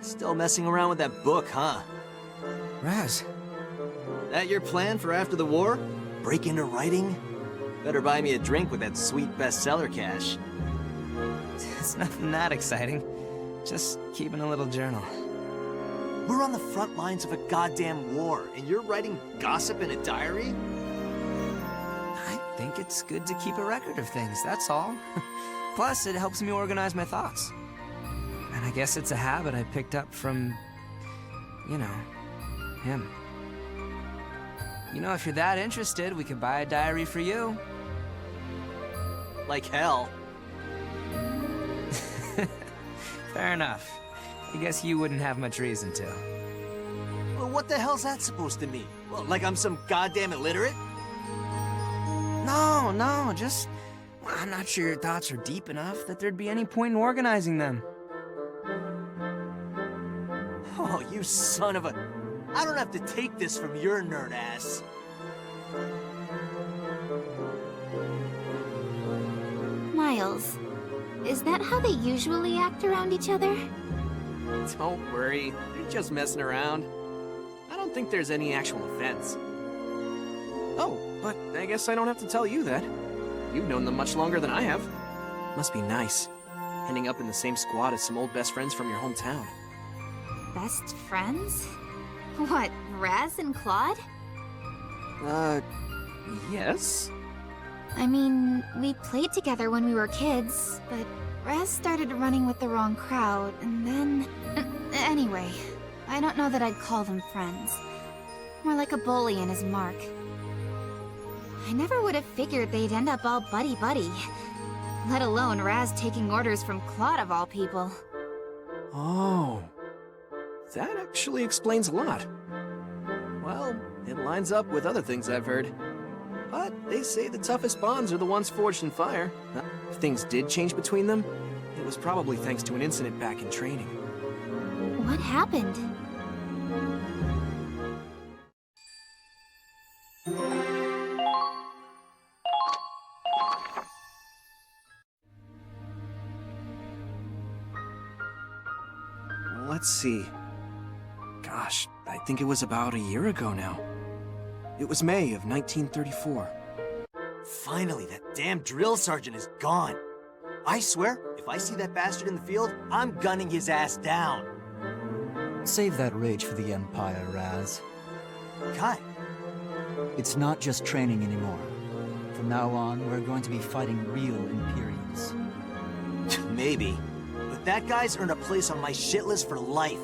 Still messing around with that book, huh? Raz. That your plan for after the war? Break into writing? Better buy me a drink with that sweet bestseller cash. It's nothing that exciting. Just keeping a little journal. We're on the front lines of a goddamn war, and you're writing gossip in a diary? I think it's good to keep a record of things, that's all. Plus, it helps me organize my thoughts. And I guess it's a habit I picked up from, you know, him. You know, if you're that interested, we could buy a diary for you. Like hell. Fair enough. I guess you wouldn't have much reason to. Well, what the hell's that supposed to mean? Well, like I'm some goddamn illiterate? No, just... well, I'm not sure your thoughts are deep enough that there'd be any point in organizing them. Oh, you son of a... I don't have to take this from your nerd ass. Miles, is that how they usually act around each other? Don't worry, they're just messing around. I don't think there's any actual offense. Oh, but I guess I don't have to tell you that. You've known them much longer than I have. Must be nice, ending up in the same squad as some old best friends from your hometown. Best friends? What, Raz and Claude? Yes? I mean, we played together when we were kids, but Raz started running with the wrong crowd, and then... Anyway, I don't know that I'd call them friends. More like a bully and his mark. I never would have figured they'd end up all buddy-buddy. Let alone Raz taking orders from Claude of all people. Oh. That actually explains a lot. Well, it lines up with other things I've heard. But they say the toughest bonds are the ones forged in fire. If things did change between them, it was probably thanks to an incident back in training. What happened? Let's see. Gosh, I think it was about a year ago now. It was May of 1934. Finally, that damn drill sergeant is gone. I swear, if I see that bastard in the field, I'm gunning his ass down. Save that rage for the Empire, Raz. Kai. It's not just training anymore. From now on, we're going to be fighting real Imperials. Maybe. But that guy's earned a place on my shit list for life.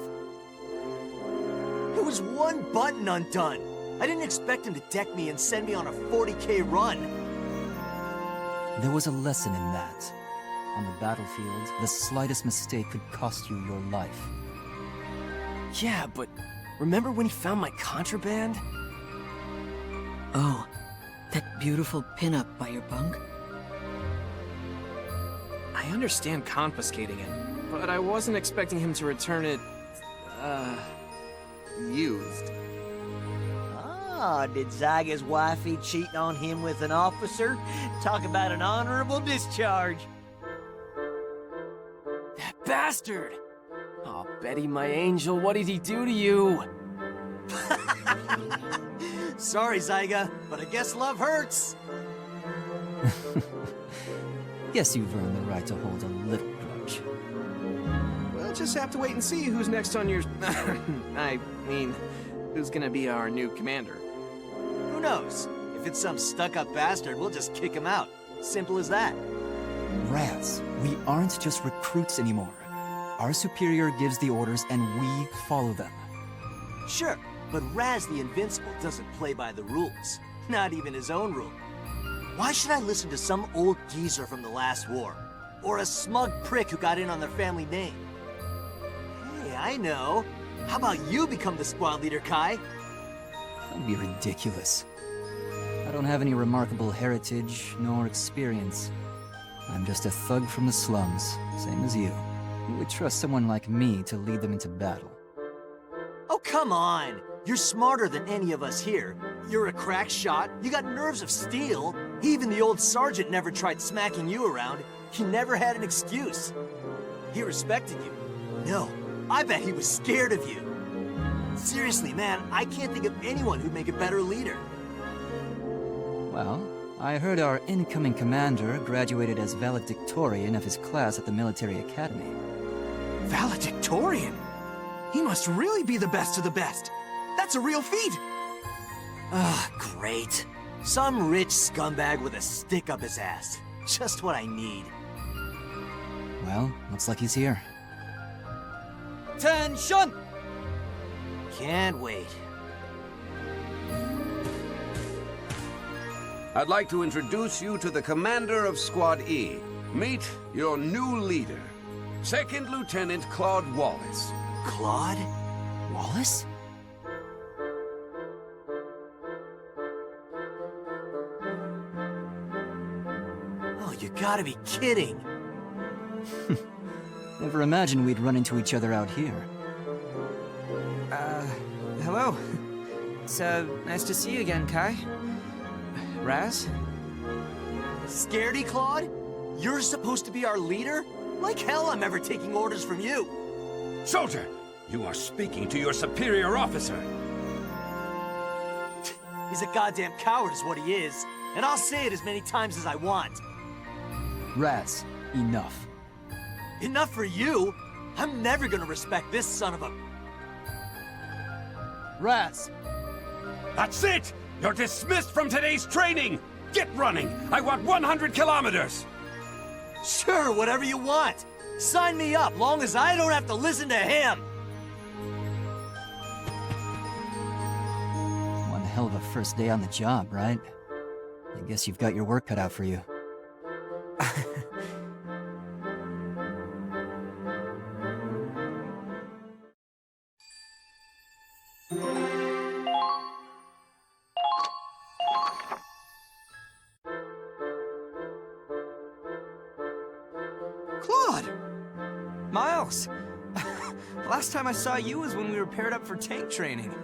It was one button undone. I didn't expect him to deck me and send me on a 40K run. There was a lesson in that. On the battlefield, the slightest mistake could cost you your life. Yeah, but remember when he found my contraband? Oh, that beautiful pinup by your bunk? I understand confiscating it, but I wasn't expecting him to return it, used. Ah, did Zyga's wifey cheat on him with an officer? Talk about an honorable discharge. That bastard! Oh, Betty, my angel, what did he do to you? Sorry, Zyga, but I guess love hurts. Guess you've earned the right to hold a little grudge. We'll just have to wait and see who's next on your... I mean, who's gonna be our new commander. Who knows? If it's some stuck-up bastard, we'll just kick him out. Simple as that. Raz, we aren't just recruits anymore. Our superior gives the orders and we follow them. Sure, but Raz the Invincible doesn't play by the rules. Not even his own rule. Why should I listen to some old geezer from the last war? Or a smug prick who got in on their family name? Hey, I know. How about you become the squad leader, Kai? Don't be ridiculous. I don't have any remarkable heritage nor experience. I'm just a thug from the slums, same as you. Who would trust someone like me to lead them into battle? Oh, come on! You're smarter than any of us here. You're a crack shot, you got nerves of steel. Even the old sergeant never tried smacking you around. He never had an excuse. He respected you. No, I bet he was scared of you. Seriously, man, I can't think of anyone who'd make a better leader. Well, I heard our incoming commander graduated as valedictorian of his class at the military academy. Valedictorian? He must really be the best of the best. That's a real feat! Ah, great. Some rich scumbag with a stick up his ass. Just what I need. Well, looks like he's here. Attention! Can't wait. I'd like to introduce you to the commander of Squad E. Meet your new leader, Second Lieutenant Claude Wallace. Claude? Wallace? Oh, you gotta be kidding. Never imagined we'd run into each other out here. Hello. It's, nice to see you again, Kai. Raz? Scaredy, Claude? You're supposed to be our leader? Like hell I'm ever taking orders from you. Soldier, you are speaking to your superior officer. He's a goddamn coward is what he is. And I'll say it as many times as I want. Raz, enough. Enough for you? I'm never gonna respect this son of a... Raz! That's it! You're dismissed from today's training! Get running! I want 100 kilometers! Sure, whatever you want. Sign me up, long as I don't have to listen to him. One hell of a first day on the job, right? I guess you've got your work cut out for you. Claude! Miles! Last time I saw you was when we were paired up for tank training.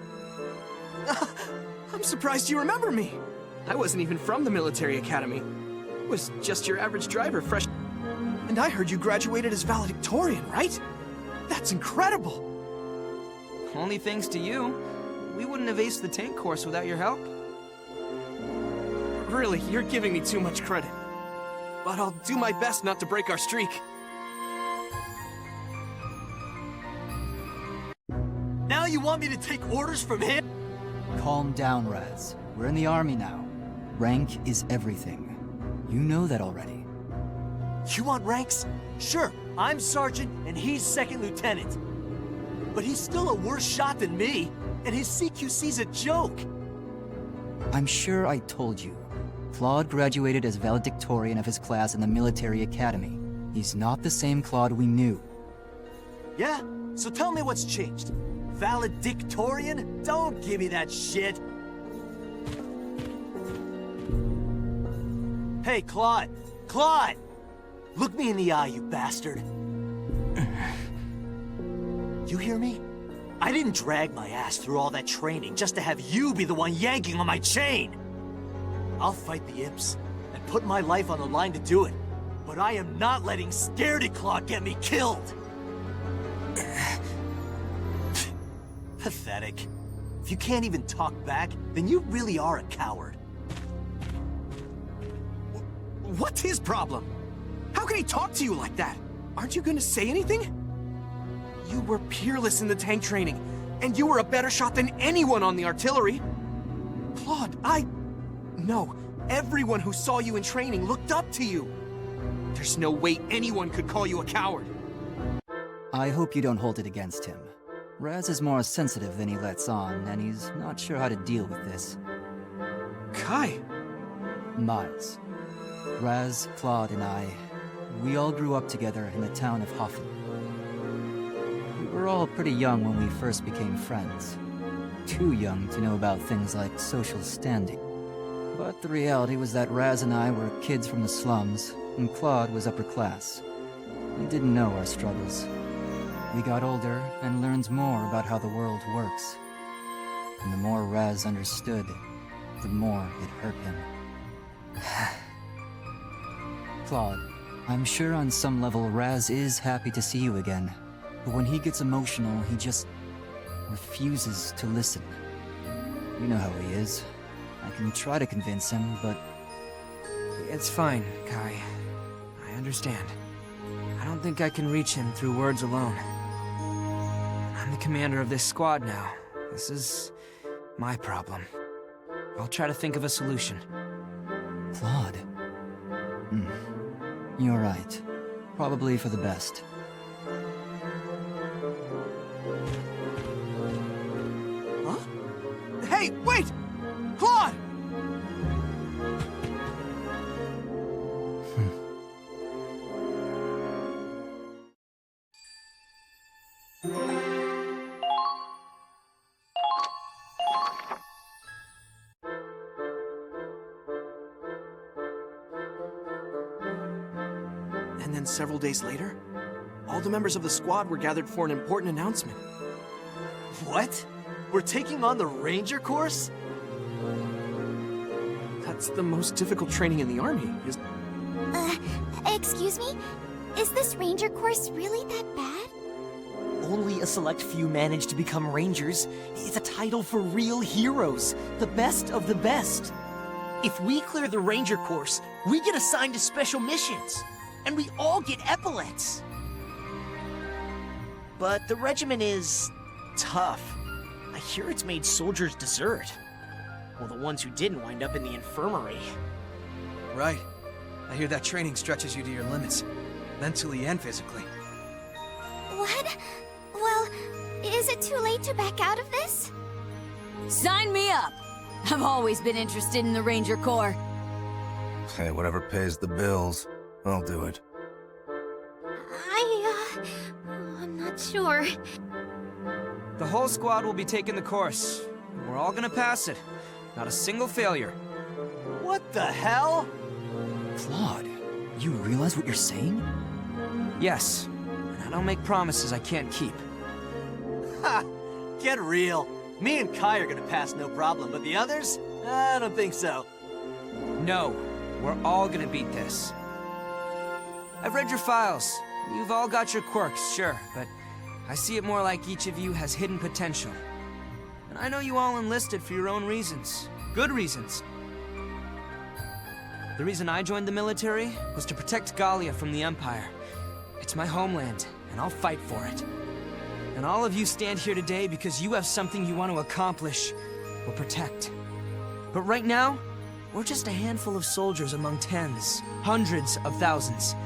I'm surprised you remember me. I wasn't even from the military academy. Was just your average driver, fresh... And I heard you graduated as valedictorian, right? That's incredible! Only thanks to you. We wouldn't have aced the tank course without your help. Really, you're giving me too much credit. But I'll do my best not to break our streak. Now you want me to take orders from him? Calm down, Raz. We're in the army now. Rank is everything. You know that already. You want ranks? Sure, I'm sergeant and he's second lieutenant. But he's still a worse shot than me, and his CQC's a joke. I'm sure I told you. Claude graduated as valedictorian of his class in the military academy. He's not the same Claude we knew. Yeah? So tell me what's changed. Valedictorian? Don't give me that shit. Hey, Claude. Claude! Look me in the eye, you bastard. You hear me? I didn't drag my ass through all that training just to have you be the one yanking on my chain. I'll fight the imps and put my life on the line to do it. But I am not letting Scaredy Claw get me killed. Pathetic. If you can't even talk back, then you really are a coward. What's his problem? How can he talk to you like that? Aren't you gonna say anything? You were peerless in the tank training, and you were a better shot than anyone on the artillery. Claude, No, everyone who saw you in training looked up to you. There's no way anyone could call you a coward. I hope you don't hold it against him. Raz is more sensitive than he lets on, and he's not sure how to deal with this. Kai. Miles. Raz, Claude, and we all grew up together in the town of Hoffen. We were all pretty young when we first became friends. Too young to know about things like social standing. But the reality was that Raz and I were kids from the slums, and Claude was upper class. We didn't know our struggles. We got older and learned more about how the world works. And the more Raz understood, the more it hurt him. Claude, I'm sure on some level Raz is happy to see you again. But when he gets emotional, he just refuses to listen. You know how he is. I can try to convince him, but... It's fine, Kai. I understand. I don't think I can reach him through words alone. I'm the commander of this squad now. This is my problem. I'll try to think of a solution. Claude. You're right. Probably for the best. Huh? Hey, wait! Claude! And then several days later, all the members of the squad were gathered for an important announcement. What? We're taking on the Ranger course? That's the most difficult training in the army, is... Excuse me? Is this ranger course really that bad? Only a select few manage to become Rangers. It's a title for real heroes, the best of the best. If we clear the Ranger course, we get assigned to special missions. And we all get epaulets. But the regiment is... tough. I hear it's made soldiers desert. Well, the ones who didn't wind up in the infirmary. Right. I hear that training stretches you to your limits, mentally and physically. What? Well, is it too late to back out of this? Sign me up! I've always been interested in the Ranger Corps. Hey, whatever pays the bills, I'll do it. I'm not sure. The whole squad will be taking the course. We're all gonna pass it. Not a single failure. What the hell? Claude, you realize what you're saying? Yes, and I don't make promises I can't keep. Ha! Get real. Me and Kai are gonna pass no problem, but the others? I don't think so. No, we're all gonna beat this. I've read your files. You've all got your quirks, sure, but I see it more like each of you has hidden potential. And I know you all enlisted for your own reasons. Good reasons. The reason I joined the military was to protect Gallia from the Empire. It's my homeland, and I'll fight for it. And all of you stand here today because you have something you want to accomplish or protect. But right now, we're just a handful of soldiers among tens, hundreds of thousands.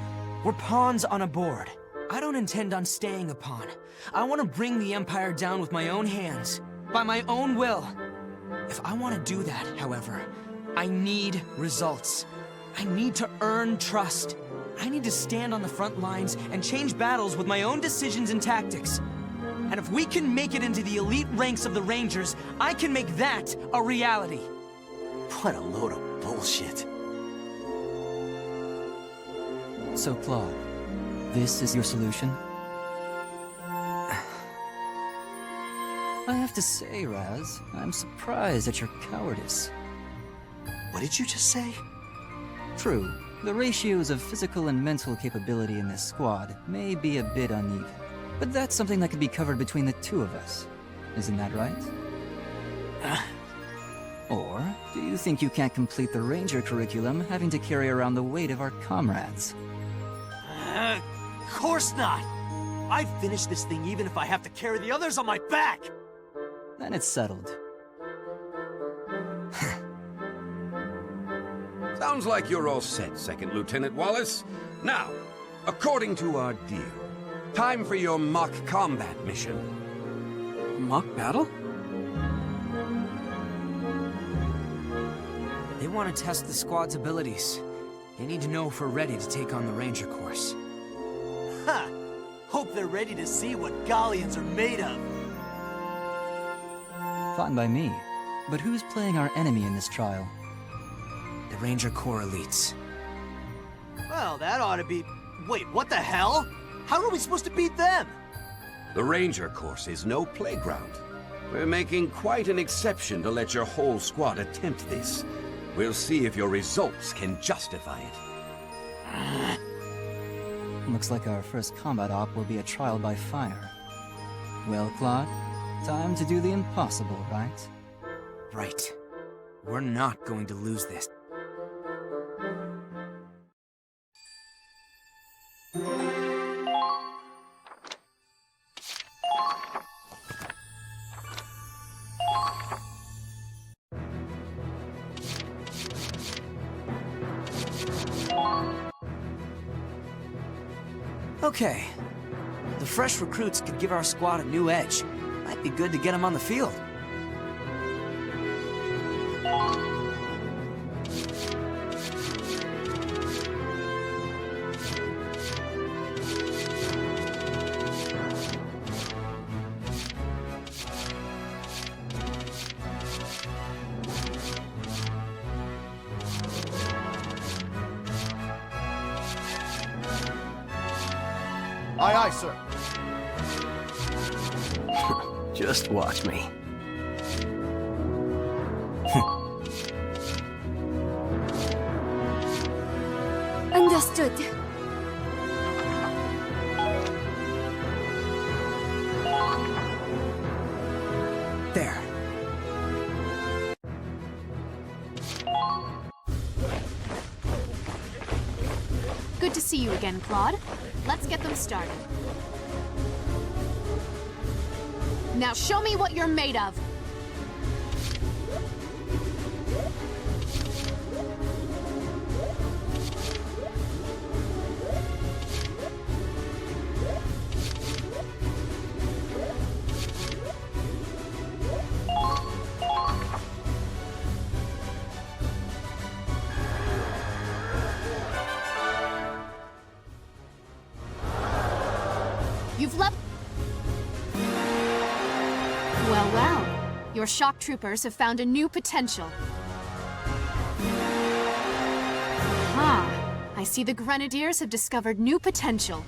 We're pawns on a board. I don't intend on staying a pawn. I want to bring the Empire down with my own hands, by my own will. If I want to do that, however, I need results. I need to earn trust. I need to stand on the front lines and change battles with my own decisions and tactics. And if we can make it into the elite ranks of the Rangers, I can make that a reality. What a load of bullshit. So, Claude, this is your solution? I have to say, Raz, I'm surprised at your cowardice. What did you just say? True, the ratios of physical and mental capability in this squad may be a bit uneven, but that's something that could be covered between the two of us. Isn't that right? Or do you think you can't complete the Ranger curriculum having to carry around the weight of our comrades? Of course not! I'd finish this thing even if I have to carry the others on my back! Then it's settled. Sounds like you're all set, Second Lieutenant Wallace. Now, according to our deal, time for your mock combat mission. Mock battle? They want to test the squad's abilities. They need to know if we're ready to take on the Ranger course. Ha! Hope they're ready to see what Gallians are made of. Fine by me. But who's playing our enemy in this trial? The Ranger Corps elites. Well, that ought to be... Wait, what the hell? How are we supposed to beat them? The Ranger course is no playground. We're making quite an exception to let your whole squad attempt this. We'll see if your results can justify it. Looks like our first combat op will be a trial by fire. Well, Claude, time to do the impossible, right? Right. We're not going to lose this. Okay. The fresh recruits could give our squad a new edge. Might be good to get them on the field. Aye, aye, sir. Just watch me. Understood. There. Good to see you again, Claude. Let's get them started. Now show me what you're made of. You've left... Well, well. Your shock troopers have found a new potential. Aha! I see the Grenadiers have discovered new potential.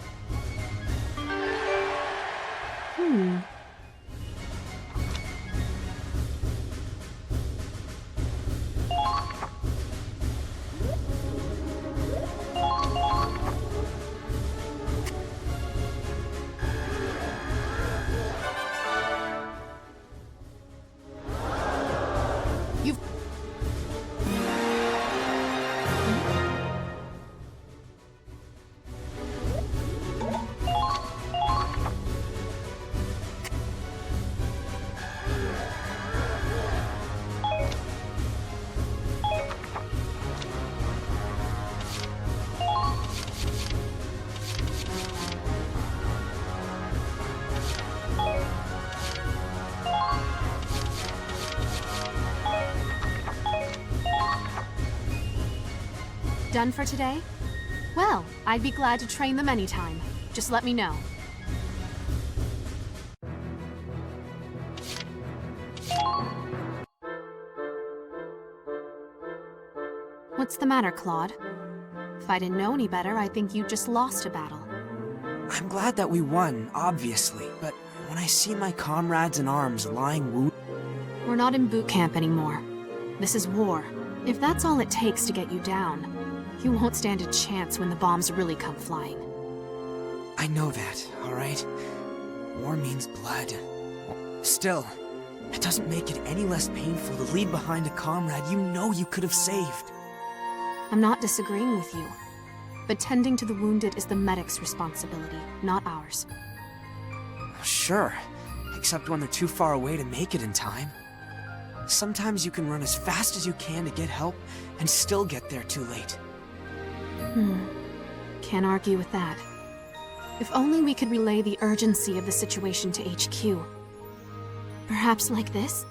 Done for today? Well, I'd be glad to train them anytime. Just let me know. What's the matter, Claude? If I didn't know any better, I think you just lost a battle. I'm glad that we won, obviously, but when I see my comrades in arms lying wounded... We're not in boot camp anymore. This is war. If that's all it takes to get you down, you won't stand a chance when the bombs really come flying. I know that, all right? War means blood. Still, it doesn't make it any less painful to leave behind a comrade you know you could have saved. I'm not disagreeing with you, but tending to the wounded is the medic's responsibility, not ours. Sure, except when they're too far away to make it in time. Sometimes you can run as fast as you can to get help and still get there too late. Can't argue with that. If only we could relay the urgency of the situation to HQ. Perhaps like this?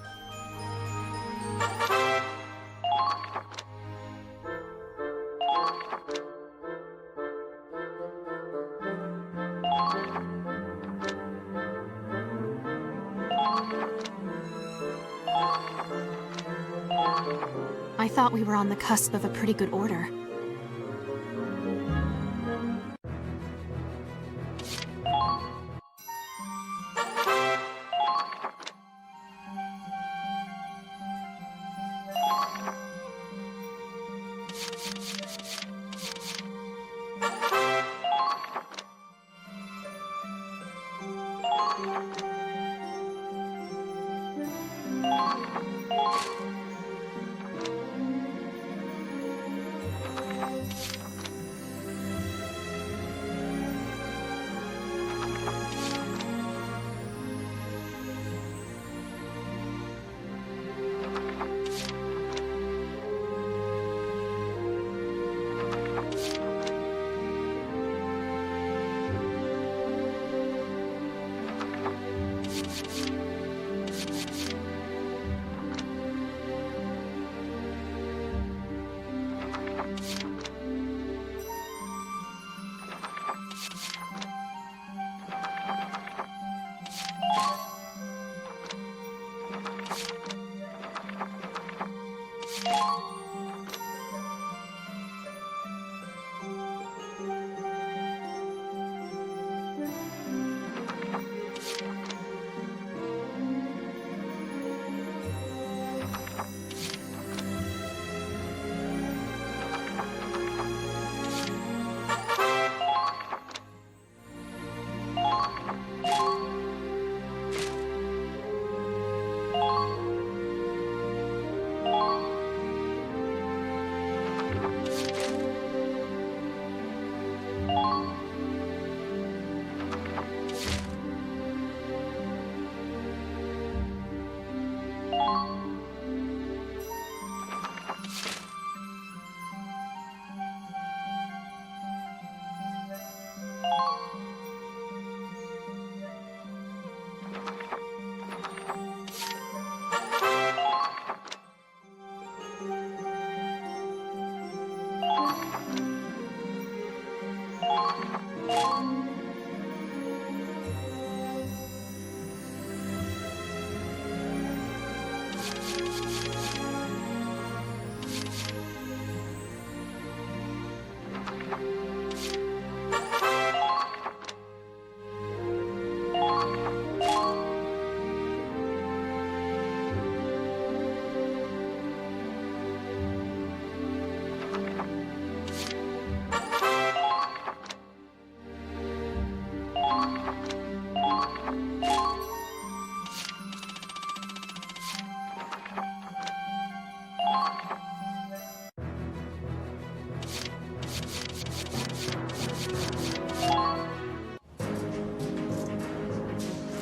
I thought we were on the cusp of a pretty good order.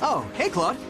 Oh, hey, Claude.